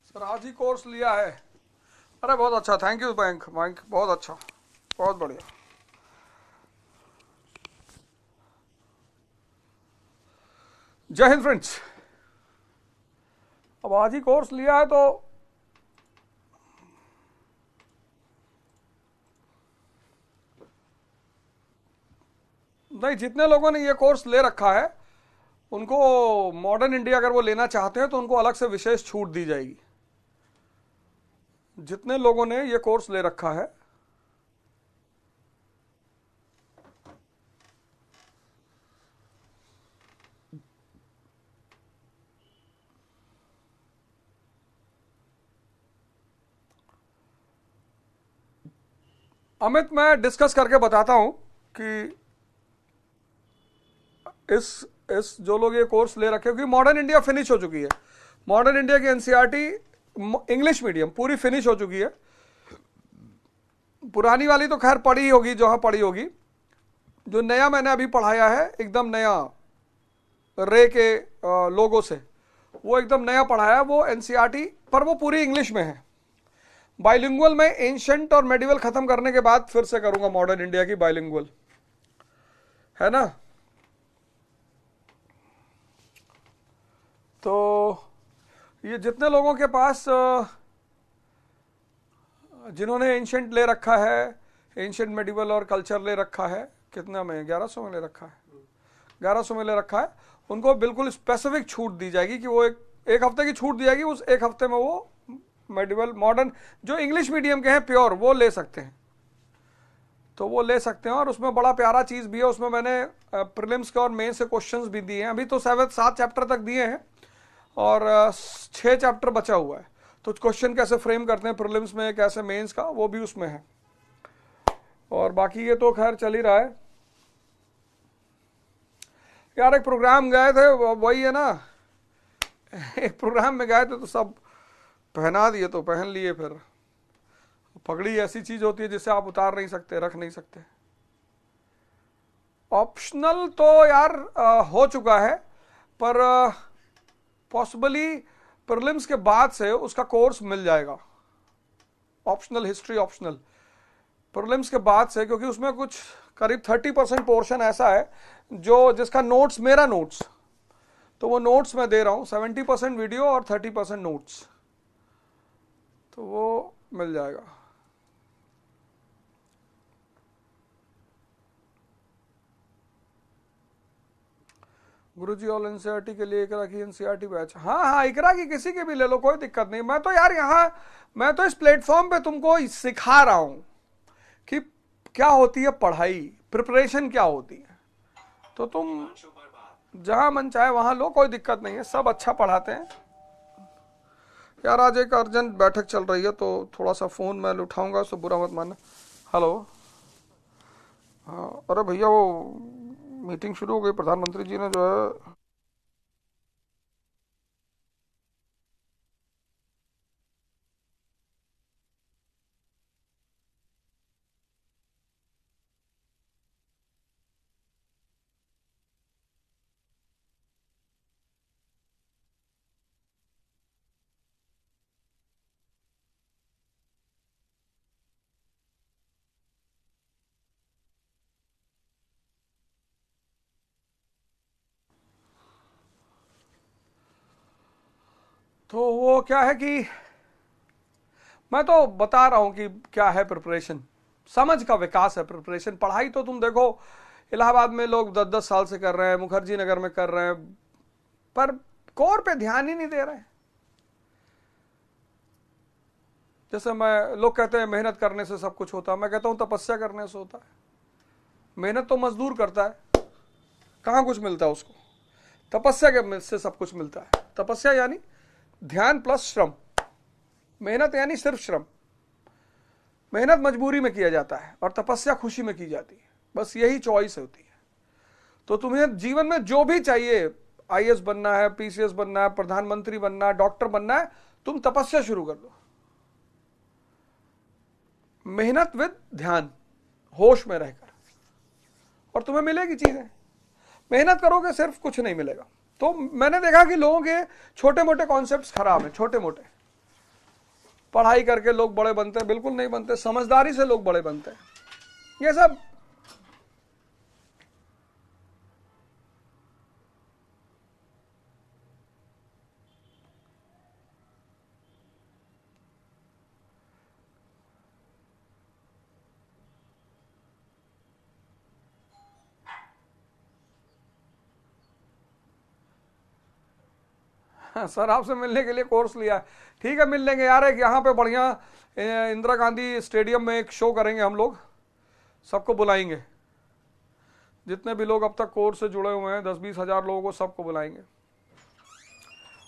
Sir आज ही course लिया है। अरे बहुत अच्छा, थैंक यू बैंक बैंक, बहुत अच्छा, बहुत बढ़िया। जय हिंद फ्रेंड्स। अब आज ही कोर्स लिया है तो नहीं, जितने लोगों ने ये कोर्स ले रखा है उनको मॉडर्न इंडिया अगर वो लेना चाहते हैं तो उनको अलग से विशेष छूट दी जाएगी। जितने लोगों ने ये कोर्स ले रखा है अमित, मैं डिस्कस करके बताता हूं कि इस जो लोग ये कोर्स ले रखे, क्योंकि मॉडर्न इंडिया फिनिश हो चुकी है। मॉडर्न इंडिया की एनसीईआरटी इंग्लिश मीडियम पूरी फिनिश हो चुकी है। पुरानी वाली तो खैर पढ़ी होगी, जहां पढ़ी होगी। जो नया मैंने अभी पढ़ाया है एकदम नया, रे के लोगों से, वो एकदम नया पढ़ाया, वो एनसीईआरटी पर वो पूरी इंग्लिश में है। बाइलिंगुअल में एंशंट और मेडिवल खत्म करने के बाद फिर से करूंगा मॉडर्न इंडिया की बाइलिंगुअल, है ना। तो ये जितने लोगों के पास जिन्होंने एंशंट ले रखा है, एंशंट मेडिवल और कल्चर ले रखा है, कितना में 1100 में ले रखा है, 1100 में ले रखा है, उनको बिल्कुल स्पेसिफिक छूट दी जाएगी कि वो एक हफ्ते की छूट दी जाएगी। उस एक हफ्ते में वो मेडिवल मॉडर्न जो इंग्लिश मीडियम के हैं प्योर, वो ले सकते हैं, तो वो ले सकते हैं। और उसमें बड़ा प्यारा चीज़ भी है, उसमें मैंने प्रीलिम्स के और मेन से क्वेश्चंस भी दिए हैं। अभी तो 7 चैप्टर तक दिए हैं और 6 चैप्टर बचा हुआ है। तो क्वेश्चन कैसे फ्रेम करते हैं प्रीलिम्स में, कैसे मेंस का, वो भी उसमें है। और बाकी ये तो खैर चल ही रहा है यार। एक प्रोग्राम गए थे, वही है ना, एक प्रोग्राम में गए थे तो सब पहना दिए तो पहन लिए। फिर पगड़ी ऐसी चीज होती है जिसे आप उतार नहीं सकते, रख नहीं सकते। ऑप्शनल तो यार हो चुका है, पर पॉसिबली प्रीलिम्स के बाद से उसका कोर्स मिल जाएगा। ऑप्शनल हिस्ट्री ऑप्शनल प्रीलिम्स के बाद से, क्योंकि उसमें कुछ करीब 30% पोर्शन ऐसा है जो जिसका नोट्स, मेरा नोट्स, तो वो नोट्स मैं दे रहा हूं, 70% वीडियो और 30% नोट्स, तो वो मिल जाएगा। गुरुजी ऑल एनसीईआरटी के लिए इकरा की एनसीईआरटी बैच, हाँ हाँ इकरा की किसी के भी ले लो, कोई दिक्कत नहीं। मैं तो यार यहाँ, मैं तो इस प्लेटफॉर्म पे तुमको सिखा रहा हूं कि क्या होती है पढ़ाई, प्रिपरेशन क्या होती है। तो तुम जहां मन चाहे वहां लो, कोई दिक्कत नहीं है, सब अच्छा पढ़ाते हैं। यार आज एक अर्जेंट बैठक चल रही है तो थोड़ा सा फोन मैं उठाऊंगा, उससे बुरा मत मानना। हेलो, हाँ अरे भैया वो मीटिंग शुरू हो गई, प्रधानमंत्री जी ने जो है तो वो क्या है कि मैं तो बता रहा हूं कि क्या है प्रिपरेशन, समझ का विकास है प्रिपरेशन। पढ़ाई तो तुम देखो इलाहाबाद में लोग 10-10 साल से कर रहे हैं, मुखर्जी नगर में कर रहे हैं, पर कोर पे ध्यान ही नहीं दे रहे हैं। जैसे मैं, लोग कहते हैं मेहनत करने से सब कुछ होता है, मैं कहता हूं तपस्या करने से होता है। मेहनत तो मजदूर करता है, कहां कुछ मिलता है उसको, तपस्या के से सब कुछ मिलता है। तपस्या यानी ध्यान प्लस श्रम, मेहनत यानी सिर्फ श्रम। मेहनत मजबूरी में किया जाता है और तपस्या खुशी में की जाती है, बस यही चॉइस होती है। तो तुम्हें जीवन में जो भी चाहिए, आईएएस बनना है, पीसीएस बनना है, प्रधानमंत्री बनना है, डॉक्टर बनना है, तुम तपस्या शुरू कर दो। मेहनत विद ध्यान, होश में रहकर, और तुम्हें मिलेगी चीजें। मेहनत करोगे सिर्फ कुछ नहीं मिलेगा। तो मैंने देखा कि लोगों के छोटे मोटे कॉन्सेप्ट्स खराब हैं, छोटे मोटे। पढ़ाई करके लोग बड़े बनते हैं, बिल्कुल नहीं बनते। समझदारी से लोग बड़े बनते हैं, ये सब सर आपसे मिलने के लिए कोर्स लिया, ठीक है मिल लेंगे यार। एक यहाँ पे बढ़िया इंदिरा गांधी स्टेडियम में एक शो करेंगे हम लोग, सबको बुलाएंगे, जितने भी लोग अब तक कोर्स से जुड़े हुए हैं 10-20 हज़ार लोगों को सबको बुलाएंगे।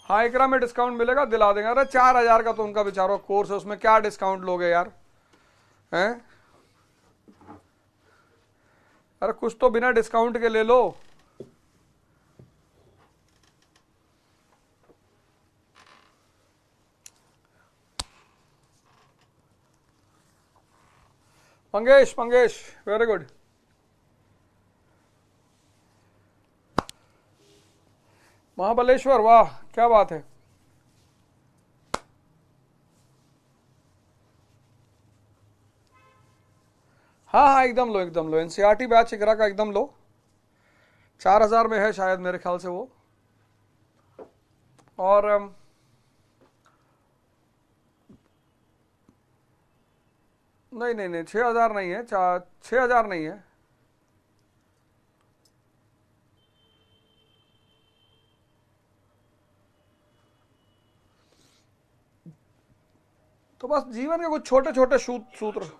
हाँ इकरा में डिस्काउंट मिलेगा, दिला देंगे। अरे 4,000 का तो उनका बेचारा कोर्स है, उसमें क्या डिस्काउंट लोगे यार, हैं? अरे कुछ तो बिना डिस्काउंट के ले लो। Mangesh, Mangesh very good. महाबलेश्वर, वाह क्या बात है। हाँ हाँ एकदम लो, एकदम लो। एनसीईआरटी बैच इकरा का एकदम लो, 4,000 में है शायद मेरे ख्याल से वो। और नहीं नहीं नहीं 6,000 नहीं है, 6,000 नहीं है। तो बस जीवन के कुछ छोटे छोटे सूत्र।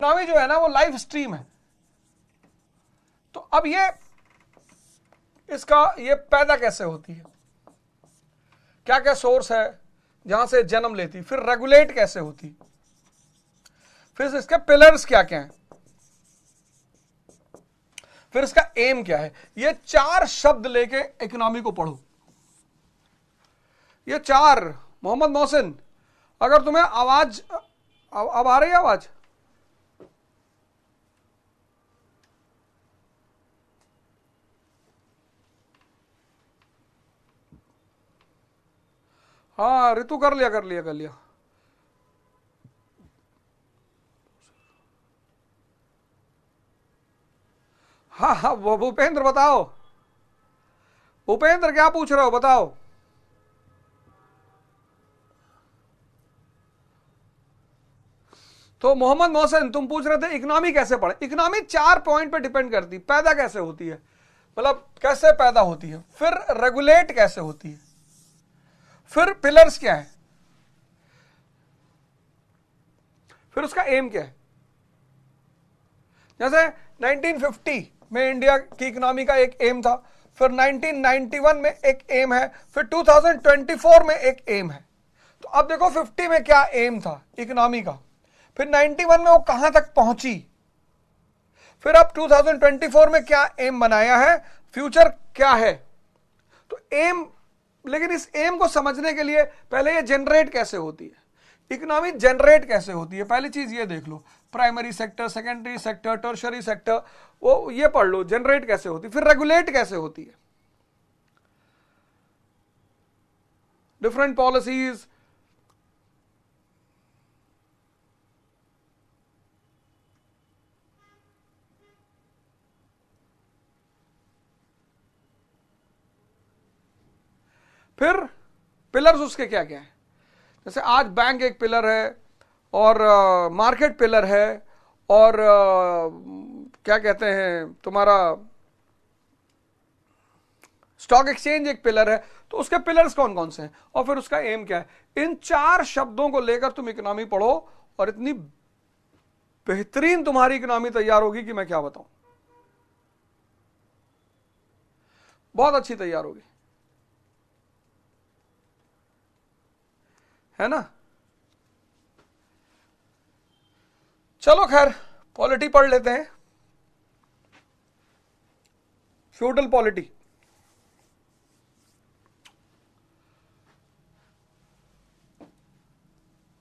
इकोनॉमी जो है ना वो लाइफ स्ट्रीम है। तो अब ये पैदा कैसे होती है, क्या क्या सोर्स है जहां से जन्म लेती, फिर रेगुलेट कैसे होती, फिर इसके पिलर्स क्या क्या हैं, फिर इसका एम क्या है। ये 4 शब्द लेके इकोनॉमी को पढ़ो। ये 4 मोहम्मद मोहसिन, अगर तुम्हें आवाज अब आ रही है आवाज? हाँ ऋतु कर लिया। हाँ हाँ वो भूपेंद्र बताओ, भूपेंद्र क्या पूछ रहे हो बताओ। तो मोहम्मद मोहसिन तुम पूछ रहे थे इकोनॉमी कैसे पढ़े। इकोनॉमी 4 पॉइंट पे डिपेंड करती, पैदा कैसे होती है, मतलब कैसे पैदा होती है, फिर रेगुलेट कैसे होती है, फिर पिलर्स क्या है, फिर उसका एम क्या है। जैसे 1950 में इंडिया की इकोनॉमी का एक एम था, फिर 1991 में एक एम है, फिर 2024 में एक एम है। तो अब देखो 50 में क्या एम था इकोनॉमी का, फिर 91 में वो कहां तक पहुंची, फिर अब 2024 में क्या एम बनाया है, फ्यूचर क्या है। तो एम, लेकिन इस एम को समझने के लिए पहले ये जनरेट कैसे होती है, इकोनॉमी जनरेट कैसे होती है, पहली चीज ये देख लो। Primary sector, secondary sector, tertiary sector, वो ये पढ़ लो जनरेट कैसे होती है, फिर रेगुलेट कैसे होती है, डिफरेंट पॉलिसीज, फिर पिलर्स उसके क्या क्या है। जैसे आज बैंक एक पिलर है, और मार्केट पिलर है, और क्या कहते हैं तुम्हारा स्टॉक एक्सचेंज एक पिलर है। तो उसके पिलर्स कौन कौन से हैं, और फिर उसका एम क्या है। इन 4 शब्दों को लेकर तुम इकोनॉमी पढ़ो, और इतनी बेहतरीन तुम्हारी इकोनॉमी तैयार होगी कि मैं क्या बताऊं, बहुत अच्छी तैयार होगी, है ना। चलो खैर पॉलिटी पढ़ लेते हैं। Feudal polity,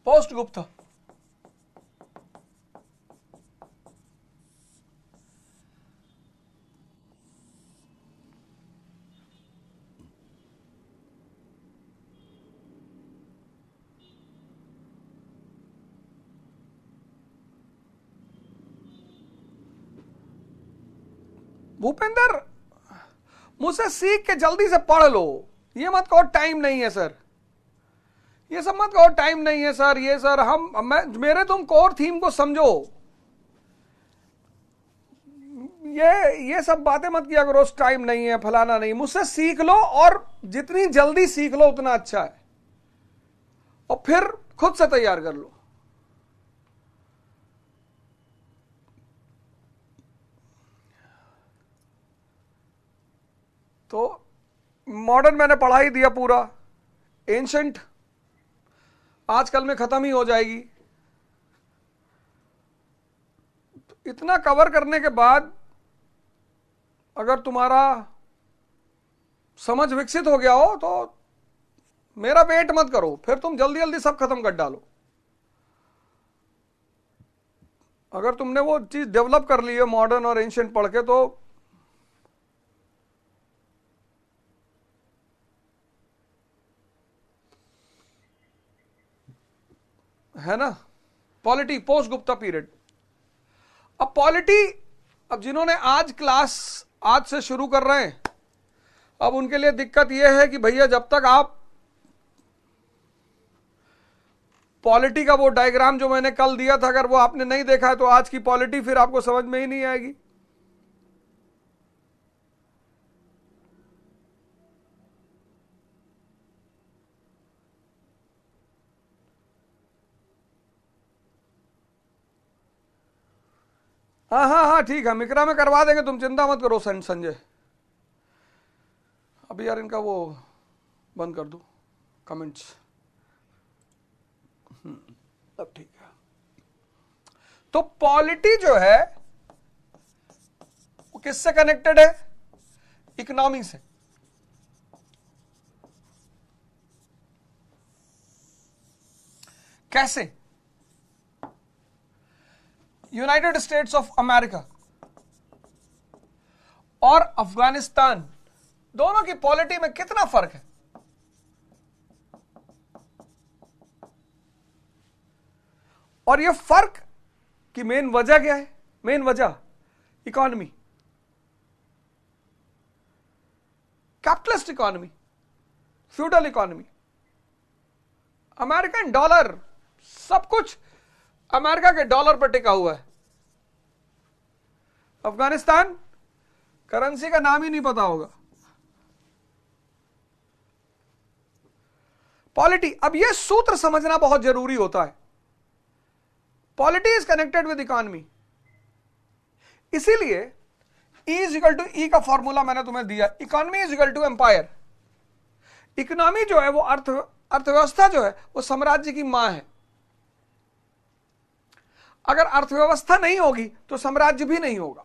post Gupta, Bhupendra मुझसे सीख के जल्दी से पढ़ लो, ये मत कहो टाइम नहीं है सर, ये सब मत कहो टाइम नहीं है सर, ये सर मेरे तुम कोर थीम को समझो, ये सब बातें मत किया करो, टाइम नहीं है फलाना नहीं, मुझसे सीख लो, और जितनी जल्दी सीख लो उतना अच्छा है, और फिर खुद से तैयार कर लो। तो मॉडर्न मैंने पढ़ा ही दिया पूरा, एंशंट आजकल में खत्म ही हो जाएगी। इतना कवर करने के बाद अगर तुम्हारा समझ विकसित हो गया हो तो मेरा वेट मत करो, फिर तुम जल्दी जल्दी सब खत्म कर डालो। अगर तुमने वो चीज डेवलप कर ली है मॉडर्न और एंशिएंट पढ़ के, तो है ना। Polity, post Gupta period. अब पॉलिटी, अब जिन्होंने आज क्लास आज से शुरू कर रहे हैं, अब उनके लिए दिक्कत यह है कि भैया जब तक आप पॉलिटी का वो डायग्राम जो मैंने कल दिया था, अगर वो आपने नहीं देखा है तो आज की पॉलिटी फिर आपको समझ में ही नहीं आएगी। हाँ हाँ हाँ ठीक है, मिक्रा में करवा देंगे, तुम चिंता मत करो संजय। अभी यार इनका वो बंद कर दो कमेंट्स। अब ठीक है। तो पॉलिटी जो है वो किससे कनेक्टेड है, इकोनॉमी से। कैसे, यूनाइटेड स्टेट्स ऑफ अमेरिका और अफगानिस्तान दोनों की पॉलिटी में कितना फर्क है। और यह फर्क की मेन वजह क्या है, मेन वजह economy, capitalist economy, feudal economy. American dollar, सब कुछ अमेरिका के डॉलर पर टिका हुआ है। अफगानिस्तान करेंसी का नाम ही नहीं पता होगा। पॉलिटी, अब ये सूत्र समझना बहुत जरूरी होता है। Polity is connected with economy, इसीलिए E is equal to E का फॉर्मूला मैंने तुम्हें दिया, economy is equal to empire. Economy जो है वो अर्थव्यवस्था जो है वो साम्राज्य की मां है। अगर अर्थव्यवस्था नहीं होगी तो साम्राज्य भी नहीं होगा,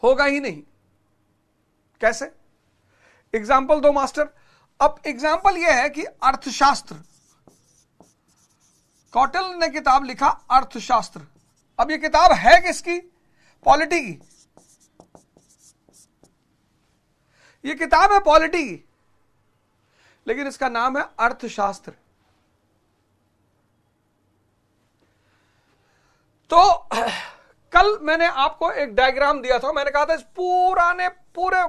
होगा ही नहीं। कैसे? एग्जाम्पल दो मास्टर। अब एग्जाम्पल यह है कि अर्थशास्त्र, कौटिल्य ने किताब लिखा अर्थशास्त्र। अब ये किताब है किसकी? पॉलिटी की। ये किताब है पॉलिटी की, लेकिन इसका नाम है अर्थशास्त्र। तो कल मैंने आपको एक डायग्राम दिया था, मैंने कहा था इस पूरे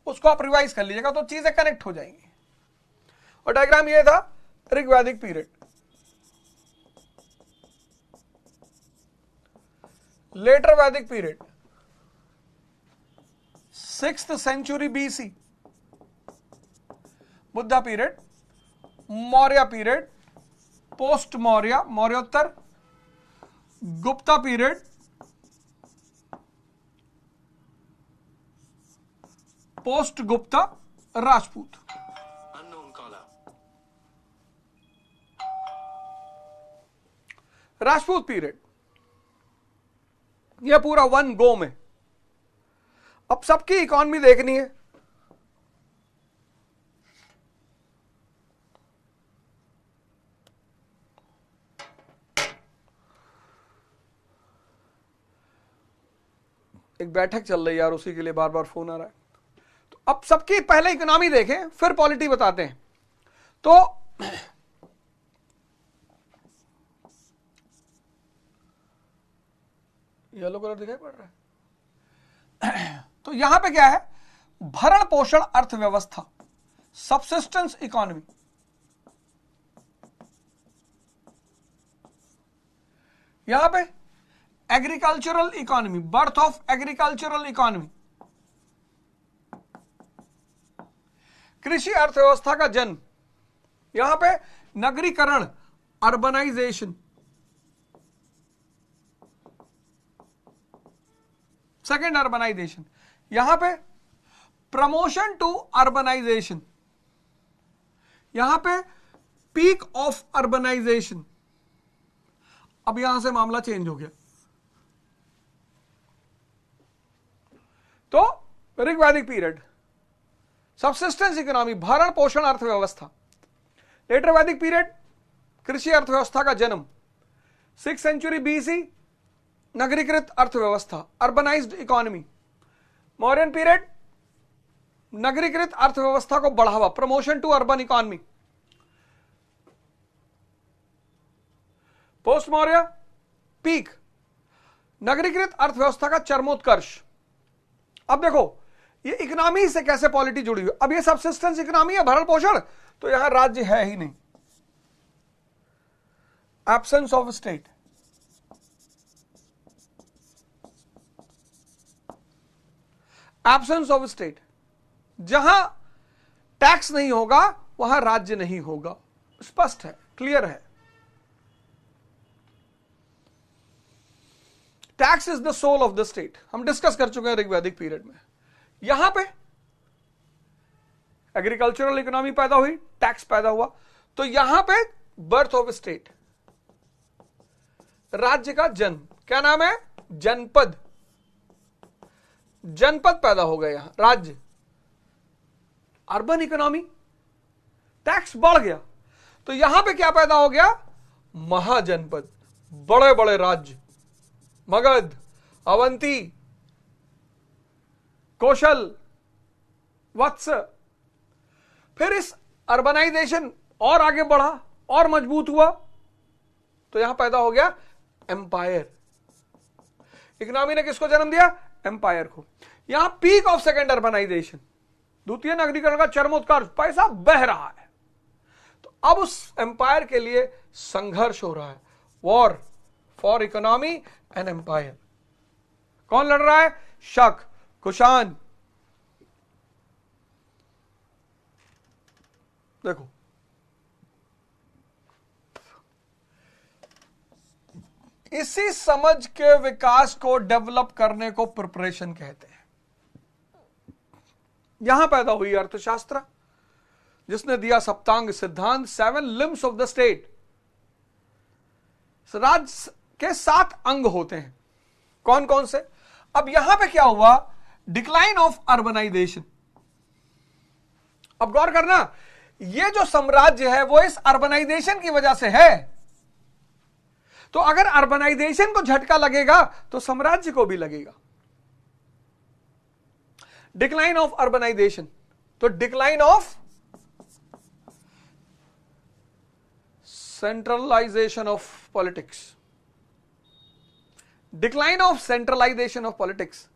उसको आप रिवाइज कर लीजिएगा तो चीजें कनेक्ट हो जाएंगी। और डायग्राम ये था, Rigvedic period, later Vedic period, 6th century BC, Buddha period, Maurya period, post Maurya, मौर्योत्तर, Gupta period, post Gupta, Rajput. Rajput period, यह पूरा वन गो में। अब सबकी इकॉनमी देखनी है। एक बैठक चल रही है यार, उसी के लिए बार बार फोन आ रहा है। तो अब सबकी पहले इकोनॉमी देखें, फिर पॉलिटी बताते हैं। तो येलो कलर दिखाई पड़ रहा है। तो यहां पे क्या है? भरण पोषण अर्थव्यवस्था, सबसिस्टेंस इकोनॉमी। यहां पे agricultural economy, birth of agricultural economy, कृषि अर्थव्यवस्था का जन्म। यहां पे नगरीकरण, अर्बनाइजेशन, सेकेंड अर्बनाइजेशन। यहां पे प्रमोशन टू अर्बनाइजेशन, यहां पे पीक ऑफ अर्बनाइजेशन। अब यहां से मामला चेंज हो गया। तो ऋग्वैदिक पीरियड, सबसिस्टेंस इकोनॉमी, भरण पोषण अर्थव्यवस्था। लेटर वैदिक पीरियड, कृषि अर्थव्यवस्था का जन्म। 6th सेंचुरी BC, नगरीकृत अर्थव्यवस्था, अर्बनाइज्ड इकोनॉमी। मौर्यन पीरियड, नगरीकृत अर्थव्यवस्था को बढ़ावा, promotion to urban economy. Post Maurya, peak, नगरीकृत अर्थव्यवस्था का चरमोत्कर्ष। अब देखो ये इकोनॉमी से कैसे पॉलिटी जुड़ी हुई। अब ये सबसिस्टेंस इकोनॉमी है, भरण पोषण, तो यहां राज्य है ही नहीं, absence of state. Absence of state, जहां टैक्स नहीं होगा वहां राज्य नहीं होगा। स्पष्ट है, क्लियर है। Tax is the soul of the state, हम डिस्कस कर चुके हैं ऋग्वैदिक पीरियड में। यहां पे एग्रीकल्चरल इकोनॉमी पैदा हुई, टैक्स पैदा हुआ, तो यहां पे बर्थ ऑफ स्टेट, राज्य का जन्म। क्या नाम है? जनपद। जनपद पैदा हो गए, यहां राज्य। अर्बन इकोनॉमी, टैक्स बढ़ गया, तो यहां पे क्या पैदा हो गया? महाजनपद, बड़े बड़े राज्य, मगध, अवंती, कौशल, वत्स। फिर इस अर्बनाइजेशन और आगे बढ़ा और मजबूत हुआ, तो यहां पैदा हो गया एम्पायर। इकोनॉमी ने किसको जन्म दिया? एम्पायर को। यहां पीक ऑफ सेकेंड अर्बनाइजेशन, द्वितीय नगरीकरण का चरमोत्कर्ष, पैसा बह रहा है। तो अब उस एम्पायर के लिए संघर्ष हो रहा है, war for economy and empire. कौन लड़ रहा है? शक, कुषाण। देखो, इसी समझ के विकास को डेवलप करने को प्रिपरेशन कहते हैं। यहां पैदा हुई अर्थशास्त्र, जिसने दिया सप्तांग सिद्धांत, 7 लिम्स ऑफ द स्टेट। राज्य के 7 अंग होते हैं, कौन कौन से? अब यहां पे क्या हुआ? Decline of urbanisation. अब गौर करना, ये जो साम्राज्य है वो इस अर्बनाइजेशन की वजह से है। तो अगर अर्बनाइजेशन को झटका लगेगा तो साम्राज्य को भी लगेगा। डिक्लाइन ऑफ अर्बनाइजेशन, तो decline of centralisation of politics, decline of centralisation of politics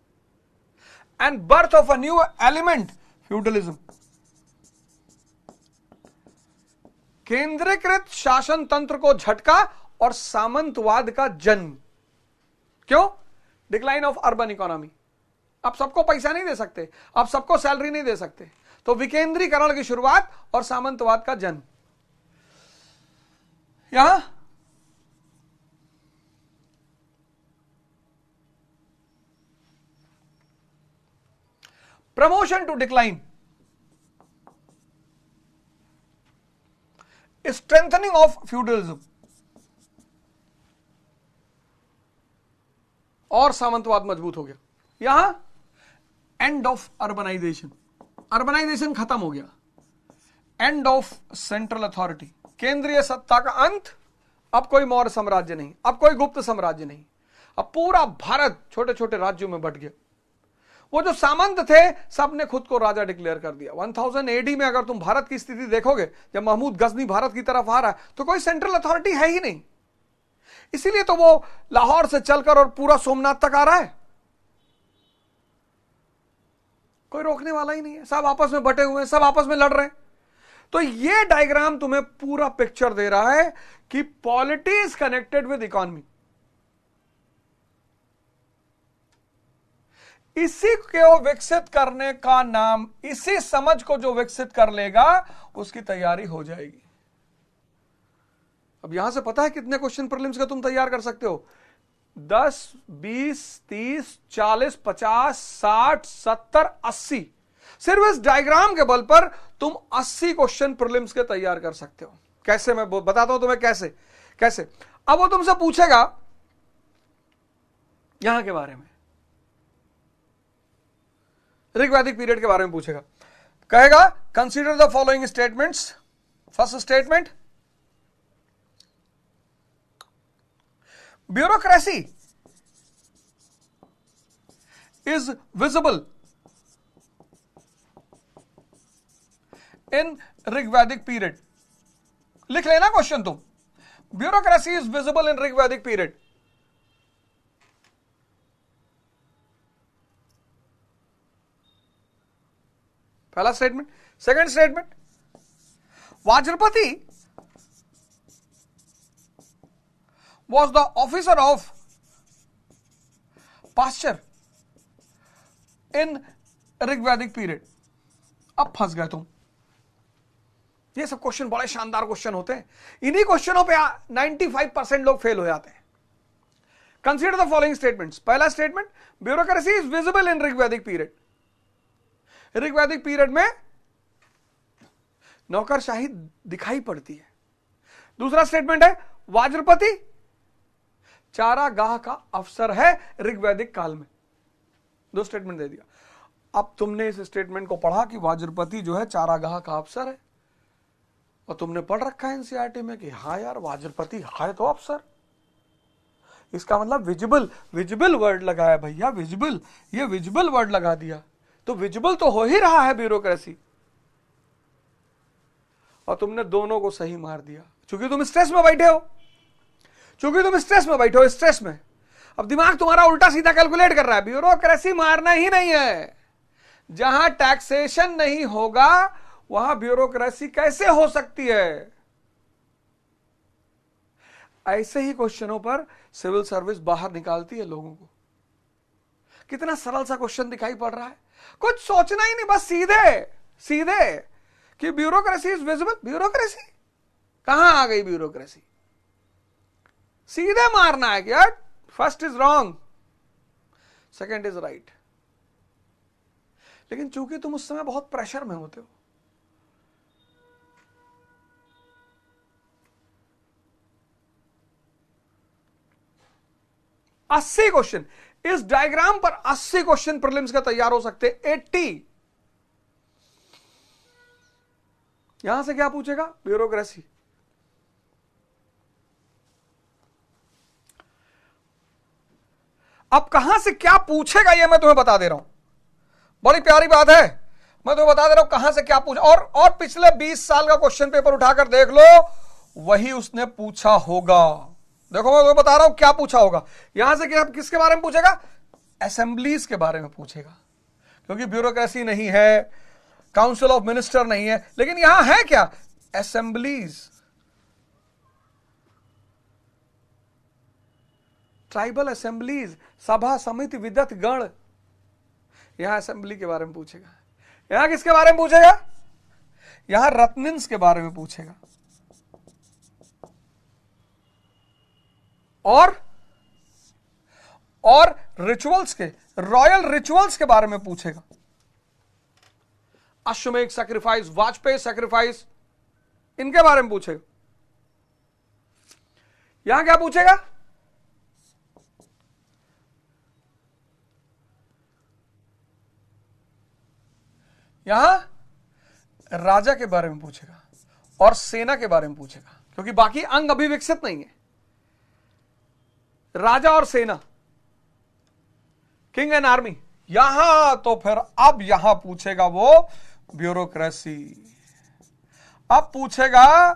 and birth of a new element, feudalism. केंद्रीकृत शासन तंत्र को झटका और सामंतवाद का जन्म। क्यों? Decline of urban economy. आप सबको पैसा नहीं दे सकते, आप सबको सैलरी नहीं दे सकते, तो विकेंद्रीकरण की शुरुआत और सामंतवाद का जन्म। यहां promotion to decline, strengthening of feudalism और सामंतवाद मजबूत हो गया। यहां एंड ऑफ अर्बनाइजेशन, अर्बनाइजेशन खत्म हो गया। एंड ऑफ सेंट्रल अथॉरिटी, केंद्रीय सत्ता का अंत। अब कोई मौर्य साम्राज्य नहीं, अब कोई गुप्त साम्राज्य नहीं, अब पूरा भारत छोटे छोटे राज्यों में बंट गया। वो जो सामंत थे सबने खुद को राजा डिक्लेयर कर दिया। 1000 AD में अगर तुम भारत की स्थिति देखोगे, जब महमूद गजनी भारत की तरफ आ रहा है, तो कोई सेंट्रल अथॉरिटी है ही नहीं। इसीलिए तो वो लाहौर से चलकर और पूरा सोमनाथ तक आ रहा है, कोई रोकने वाला ही नहीं है। सब आपस में बटे हुए हैं, सब आपस में लड़ रहे हैं। तो ये डायग्राम तुम्हें पूरा पिक्चर दे रहा है कि polity is connected with economy. इसी को विकसित करने का नाम, इसी समझ को जो विकसित कर लेगा उसकी तैयारी हो जाएगी। अब यहां से पता है कितने क्वेश्चन प्रीलिम्स का तुम तैयार कर सकते हो? 10, 20, 30, 40, 50, 60, 70, 80। सिर्फ इस डायग्राम के बल पर तुम 80 क्वेश्चन प्रीलिम्स के तैयार कर सकते हो। कैसे? मैं बताता हूं तुम्हें कैसे कैसे। अब वो तुमसे पूछेगा यहां के बारे में, ऋग्वैदिक पीरियड के बारे में पूछेगा। कहेगा consider the following statements. First statement, bureaucracy is visible in Rigvedic period. लिख लेना क्वेश्चन तुम, bureaucracy is visible in Rigvedic period. पहला statement. Second statement, Vajrapati was the officer of pasture in Rigvedic period. अब फंस गए तुम। ये सब क्वेश्चन बड़े शानदार क्वेश्चन होते हैं, इन्हीं क्वेश्चनों पे 95% लोग फेल हो जाते हैं। Consider the following statements. पहला statement, bureaucracy is visible in Rigvedic period. Rigvedic period में नौकरशाही दिखाई पड़ती है। दूसरा स्टेटमेंट है, वाज्रपति चारागाह का अफसर है ऋग्वैदिक काल में। 2 स्टेटमेंट दे दिया। अब तुमने इस स्टेटमेंट को पढ़ा कि वाज्रपति जो है चारागाह का अफसर है, और तुमने पढ़ रखा है एनसीईआरटी में कि हाँ यार वाज्रपति है तो अफसर। इसका मतलब विजिबल, विजिबल वर्ड लगाया भैया, विजिबल, ये विजिबल वर्ड लगा दिया, तो विजिबल तो हो ही रहा है ब्यूरोक्रेसी। और तुमने दोनों को सही मार दिया, क्योंकि तुम स्ट्रेस में बैठे हो, स्ट्रेस में। अब दिमाग तुम्हारा उल्टा सीधा कैलकुलेट कर रहा है। ब्यूरोक्रेसी मारना ही नहीं है। जहां टैक्सेशन नहीं होगा वहां ब्यूरोक्रेसी कैसे हो सकती है? ऐसे ही क्वेश्चनों पर सिविल सर्विस बाहर निकालती है लोगों को। कितना सरल सा क्वेश्चन दिखाई पड़ रहा है, कुछ सोचना ही नहीं, बस सीधे सीधे कि ब्यूरोक्रेसी इज विजिबल। ब्यूरोक्रेसी कहां आ गई? ब्यूरोक्रेसी सीधे मारना है कि यार first is wrong, second is right. लेकिन चूंकि तुम उस समय बहुत प्रेशर में होते हो, अस्सी क्वेश्चन इस डायग्राम पर 80 क्वेश्चन प्रीलिम्स का तैयार हो सकते। 80 यहां से क्या पूछेगा? ब्यूरोक्रेसी। अब कहां से क्या पूछेगा यह मैं तुम्हें बता दे रहा हूं, बड़ी प्यारी बात है। मैं तुम्हें बता दे रहा हूं कहां से क्या पूछा, और पिछले 20 साल का क्वेश्चन पेपर उठाकर देख लो, वही उसने पूछा होगा। देखो मैं तुम्हें बता रहा हूं क्या पूछा होगा। यहां से क्या, किसके बारे में पूछेगा? असेंबलीज के बारे में पूछेगा, क्योंकि ब्यूरोक्रेसी नहीं है, काउंसिल ऑफ मिनिस्टर नहीं है, लेकिन यहां है क्या? असेंबलीज, ट्राइबल असेंबलीज, सभा समिति विदत गण। यहां असेंबली के बारे में पूछेगा। यहां किसके बारे में पूछेगा? यहां रत्निन्स के बारे में पूछेगा, और रिचुअल्स के, रॉयल रिचुअल्स के बारे में पूछेगा। अश्वमेध सैक्रिफाइस, वाजपेयी सैक्रिफाइस, इनके बारे में पूछेगा। यहां क्या पूछेगा? यहां राजा के बारे में पूछेगा और सेना के बारे में पूछेगा, क्योंकि बाकी अंग अभी विकसित नहीं है। राजा और सेना, किंग एंड आर्मी। यहां तो फिर अब यहां पूछेगा वो ब्यूरोक्रेसी। अब पूछेगा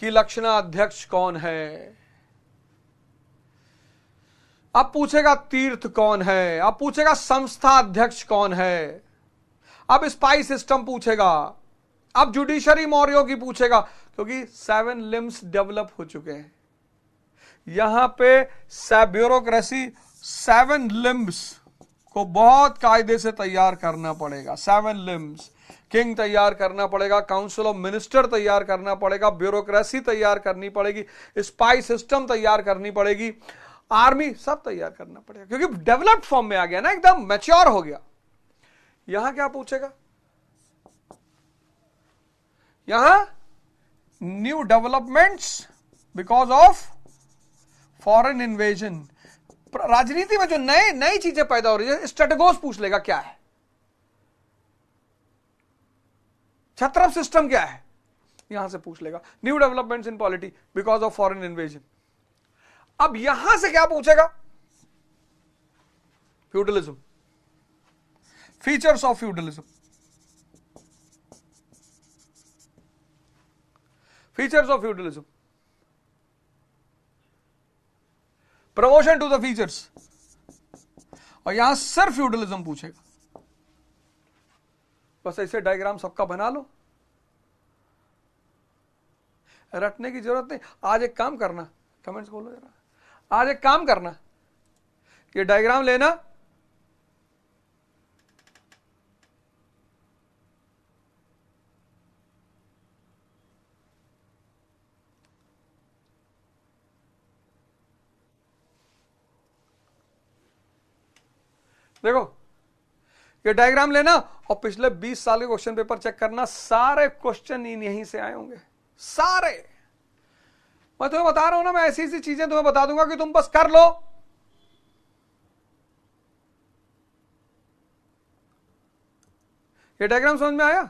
कि लक्षणा अध्यक्ष कौन है, अब पूछेगा तीर्थ कौन है, अब पूछेगा संस्था अध्यक्ष कौन है, अब स्पाई सिस्टम पूछेगा, अब जुडिशरी मौर्यों की पूछेगा, क्योंकि 7 लिम्स डेवलप हो चुके हैं। यहां पे ब्यूरोक्रेसी 7 लिम्स को बहुत कायदे से तैयार करना पड़ेगा। 7 लिम्स, किंग तैयार करना पड़ेगा, काउंसिल ऑफ मिनिस्टर तैयार करना पड़ेगा, ब्यूरोक्रेसी तैयार करनी पड़ेगी, स्पाई सिस्टम तैयार करनी पड़ेगी, आर्मी सब तैयार करना पड़ेगा, क्योंकि डेवलप्ड फॉर्म में आ गया ना, एकदम मैच्योर हो गया। यहां क्या पूछेगा? यहां new developments because of foreign invasion. राजनीति में जो नए नई चीजें पैदा हो रही है, स्ट्रेटेगोस पूछ लेगा क्या है, छत्रप सिस्टम क्या है, यहां से पूछ लेगा। New developments in polity because of foreign invasion. अब यहां से क्या पूछेगा? Feudalism, features of feudalism, features of feudalism, promotion to the features, और यहां सिर्फ फ्यूडलिज्म पूछेगा। बस ऐसे डायग्राम सबका बना लो, रटने की जरूरत नहीं। आज एक काम करना, कमेंट्स खोलो जरा, आज एक काम करना, ये डायग्राम लेना, देखो ये डायग्राम लेना और पिछले 20 साल के क्वेश्चन पेपर चेक करना, सारे क्वेश्चन यहीं से आए होंगे, सारे। मैं तुम्हें बता रहा हूं ना, मैं ऐसी ऐसी चीजें तुम्हें बता दूंगा कि तुम बस कर लो। ये डायग्राम समझ में आया?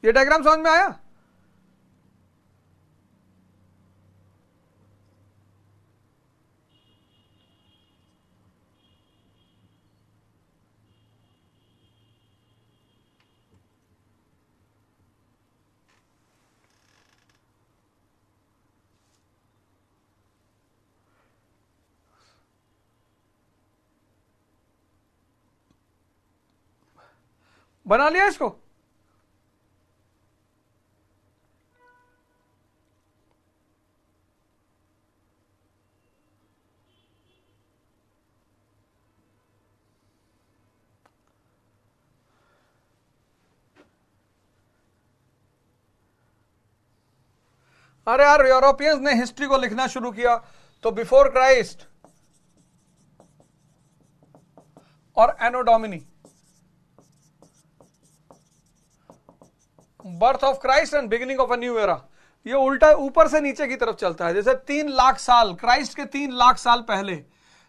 ये डायग्राम समझ में आया? बना लिया इसको? अरे यार, यूरोपियंस ने हिस्ट्री को लिखना शुरू किया तो बिफोर क्राइस्ट और Anno Domini, birth of Christ and beginning of a new era, ये उल्टा ऊपर से नीचे की तरफ चलता है। जैसे 3 लाख साल, क्राइस्ट के 3 लाख साल पहले,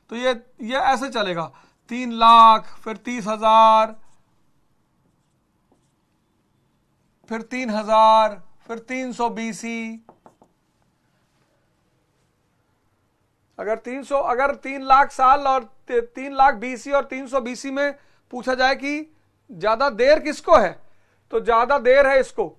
तो ये ऐसे चलेगा, 3 लाख, फिर 30,000, फिर 3,000, फिर 300 BC। अगर 3 लाख साल और 3 लाख BC और 300 BC में पूछा जाए कि ज्यादा देर किसको है, तो ज्यादा देर है इसको।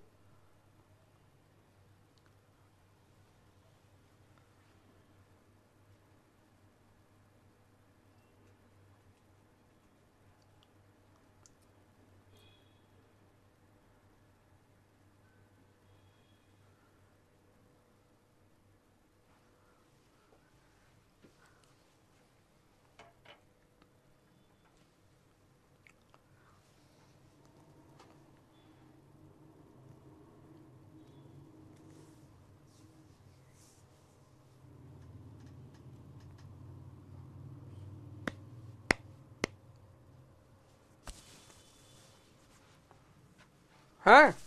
हैं